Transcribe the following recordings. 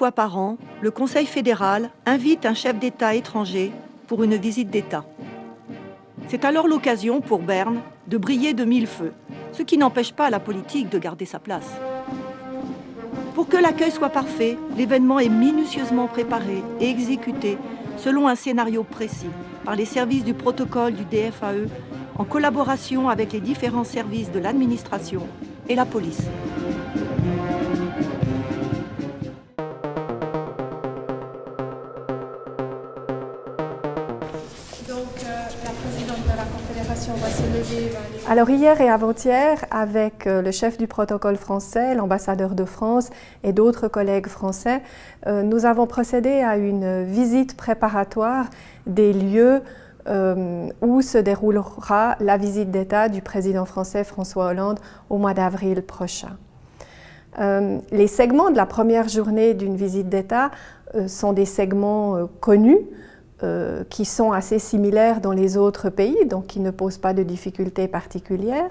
fois par an, le Conseil fédéral invite un chef d'État étranger pour une visite d'État. C'est alors l'occasion pour Berne de briller de mille feux, ce qui n'empêche pas la politique de garder sa place. Pour que l'accueil soit parfait, l'événement est minutieusement préparé et exécuté selon un scénario précis par les services du protocole du DFAE en collaboration avec les différents services de l'administration et la police. Alors hier et avant-hier, avec le chef du protocole français, l'ambassadeur de France et d'autres collègues français, nous avons procédé à une visite préparatoire des lieux où se déroulera la visite d'État du président français François Hollande au mois d'avril prochain. Les segments de la première journée d'une visite d'État sont des segments connus, qui sont assez similaires dans les autres pays, donc qui ne posent pas de difficultés particulières.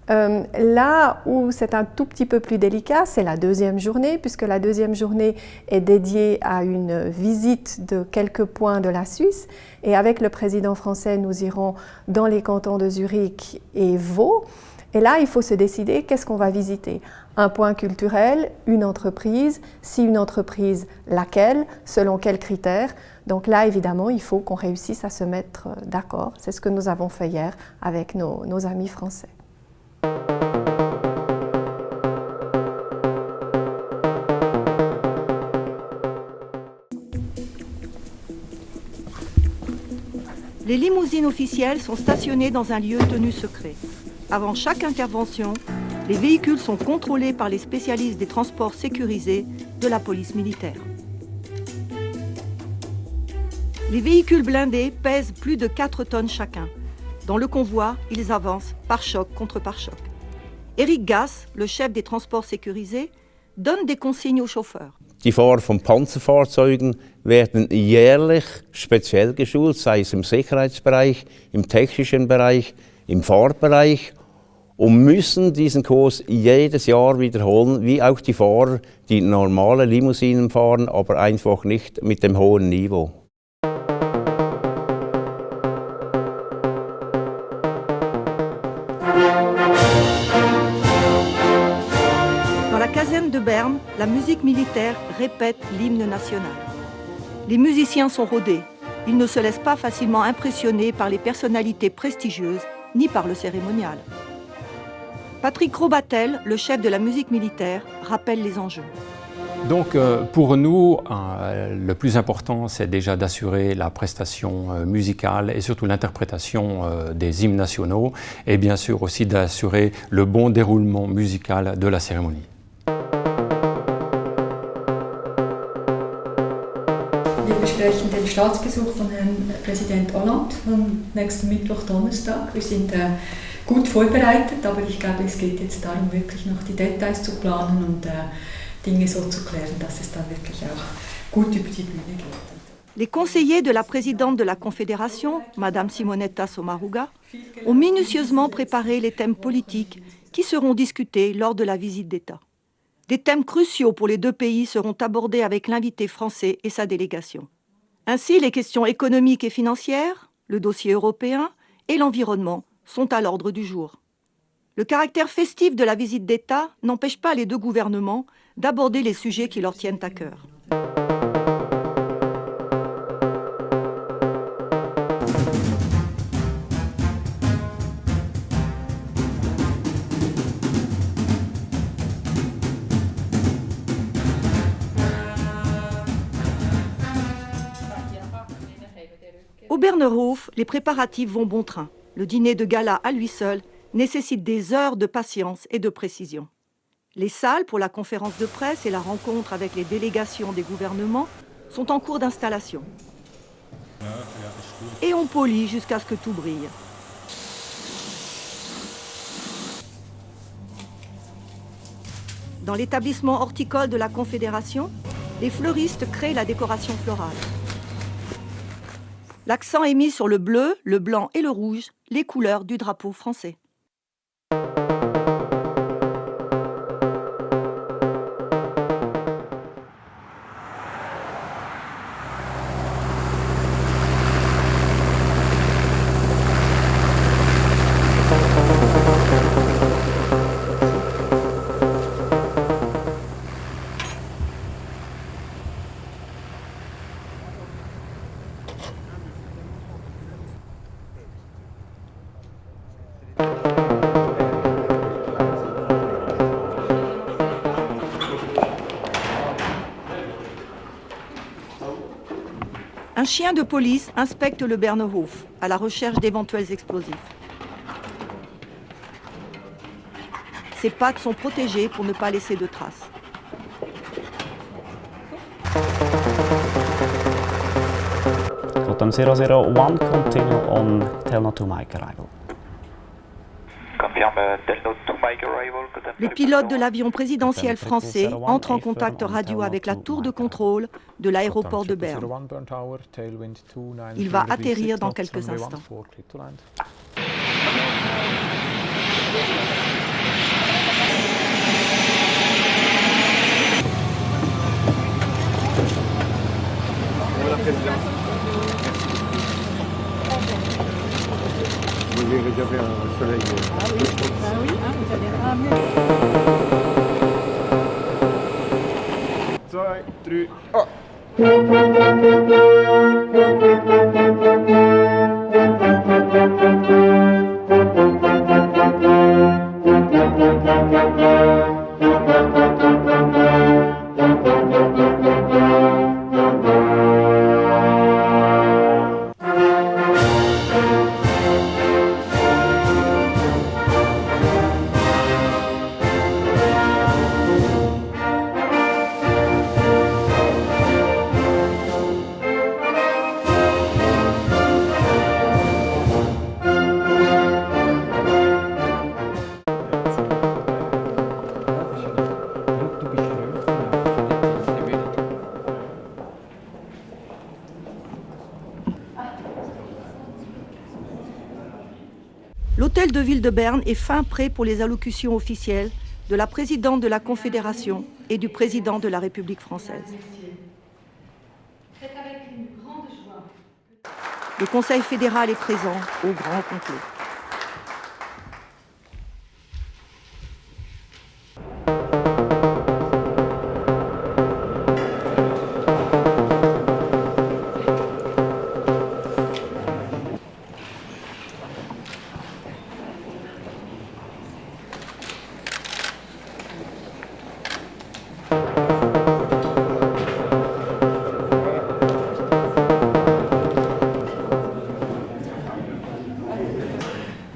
Là où c'est un tout petit peu plus délicat, c'est la deuxième journée, puisque la deuxième journée est dédiée à une visite de quelques points de la Suisse. Et avec le président français, nous irons dans les cantons de Zurich et Vaud. Et là, il faut se décider qu'est-ce qu'on va visiter. Un point culturel, une entreprise, si une entreprise, laquelle, selon quels critères. Donc là, évidemment, il faut qu'on réussisse à se mettre d'accord. C'est ce que nous avons fait hier avec nos amis français. Les limousines officielles sont stationnées dans un lieu tenu secret. Avant chaque intervention, les véhicules sont contrôlés par les spécialistes des transports sécurisés de la police militaire. Les véhicules blindés pèsent plus de 4 tonnes chacun. Dans le convoi, ils avancent pare-choc contre pare-choc. Eric Gass, le chef des transports sécurisés, donne des consignes aux chauffeurs. Die Fahrer von Panzerfahrzeugen werden jährlich speziell geschult, sei es im Sicherheitsbereich, im technischen Bereich, im Fahrbereich und müssen diesen Kurs jedes Jahr wiederholen, wie auch die Fahrer, die normale Limousinen fahren, aber einfach nicht mit dem hohen Niveau. Dans la caserne de Berne, la musique militaire répète l'hymne national. Les musiciens sont rodés. Ils ne se laissent pas facilement impressionner par les personnalités prestigieuses ni par le cérémonial. Patrick Robatel, le chef de la musique militaire, rappelle les enjeux. Donc pour nous, le plus important, c'est déjà d'assurer la prestation musicale et surtout l'interprétation des hymnes nationaux et bien sûr aussi d'assurer le bon déroulement musical de la cérémonie. Wir besprechen den Staatsbesuch von Herrn Präsident Hollande am nächsten Mittwoch, Donnerstag. Wir sind gut vorbereitet, aber ich glaube, es geht jetzt darum, wirklich noch die Details zu planen und Dinge so zu klären, dass es dann wirklich auch gut über die Bühne geht. Les conseillers de la présidente de la Confédération, Madame Simonetta Sommaruga, ont minutieusement préparé les thèmes politiques qui seront discutés lors de la visite d'État. Des thèmes cruciaux pour les deux pays seront abordés avec l'invité français et sa délégation. Ainsi, les questions économiques et financières, le dossier européen et l'environnement sont à l'ordre du jour. Le caractère festif de la visite d'État n'empêche pas les deux gouvernements d'aborder les sujets qui leur tiennent à cœur. Au Bernerhof, les préparatifs vont bon train. Le dîner de gala à lui seul nécessite des heures de patience et de précision. Les salles pour la conférence de presse et la rencontre avec les délégations des gouvernements sont en cours d'installation. Et on polit jusqu'à ce que tout brille. Dans l'établissement horticole de la Confédération, les fleuristes créent la décoration florale. L'accent est mis sur le bleu, le blanc et le rouge, les couleurs du drapeau français. Un chien de police inspecte le Bernerhof à la recherche d'éventuels explosifs. Ses pattes sont protégées pour ne pas laisser de traces. Totem 001, continue on Telno to Mike arrival. Le pilote de l'avion présidentiel français entre en contact radio avec la tour de contrôle de l'aéroport de Berne. Il va atterrir dans quelques instants. Vous avez réservé un soleil. Ah oui, vous avez ramené. 2, 3, L'hôtel de ville de Berne est fin prêt pour les allocutions officielles de la présidente de la Confédération et du président de la République française. Le Conseil fédéral est présent au grand complet.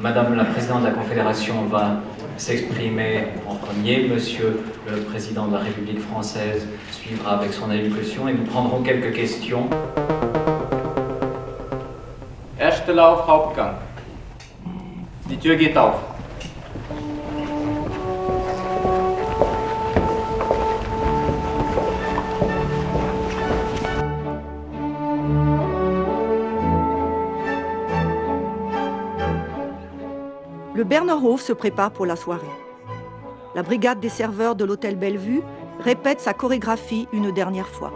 Madame la Présidente de la Confédération va s'exprimer en premier. Monsieur le Président de la République française suivra avec son allocution et nous prendrons quelques questions. Erster Lauf, Hauptgang. Die Tür geht auf. Le Bernerhof se prépare pour la soirée. La brigade des serveurs de l'hôtel Bellevue répète sa chorégraphie une dernière fois.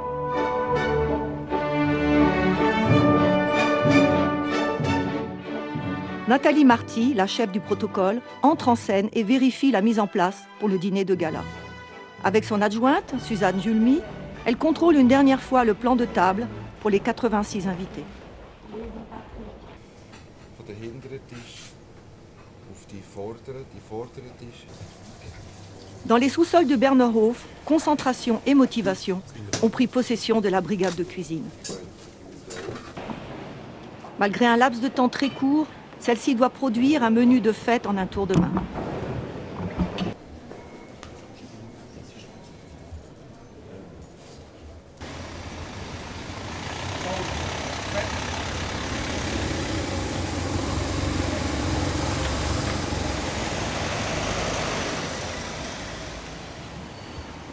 Nathalie Marty, la chef du protocole, entre en scène et vérifie la mise en place pour le dîner de gala. Avec son adjointe, Suzanne Julmy, elle contrôle une dernière fois le plan de table pour les 86 invités. Dans les sous-sols de Bernerhof, concentration et motivation ont pris possession de la brigade de cuisine. Malgré un laps de temps très court, celle-ci doit produire un menu de fête en un tour de main.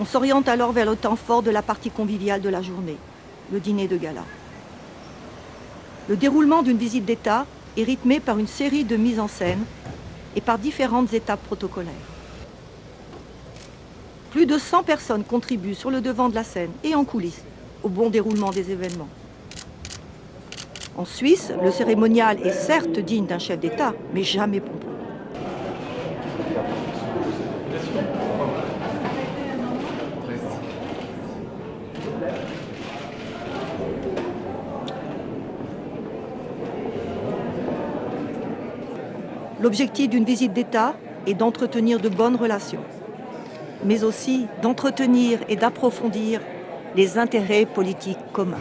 On s'oriente alors vers le temps fort de la partie conviviale de la journée, le dîner de gala. Le déroulement d'une visite d'État est rythmé par une série de mises en scène et par différentes étapes protocolaires. Plus de 100 personnes contribuent sur le devant de la scène et en coulisses au bon déroulement des événements. En Suisse, le cérémonial est certes digne d'un chef d'État, mais jamais pompeux. L'objectif d'une visite d'État est d'entretenir de bonnes relations, mais aussi d'entretenir et d'approfondir les intérêts politiques communs.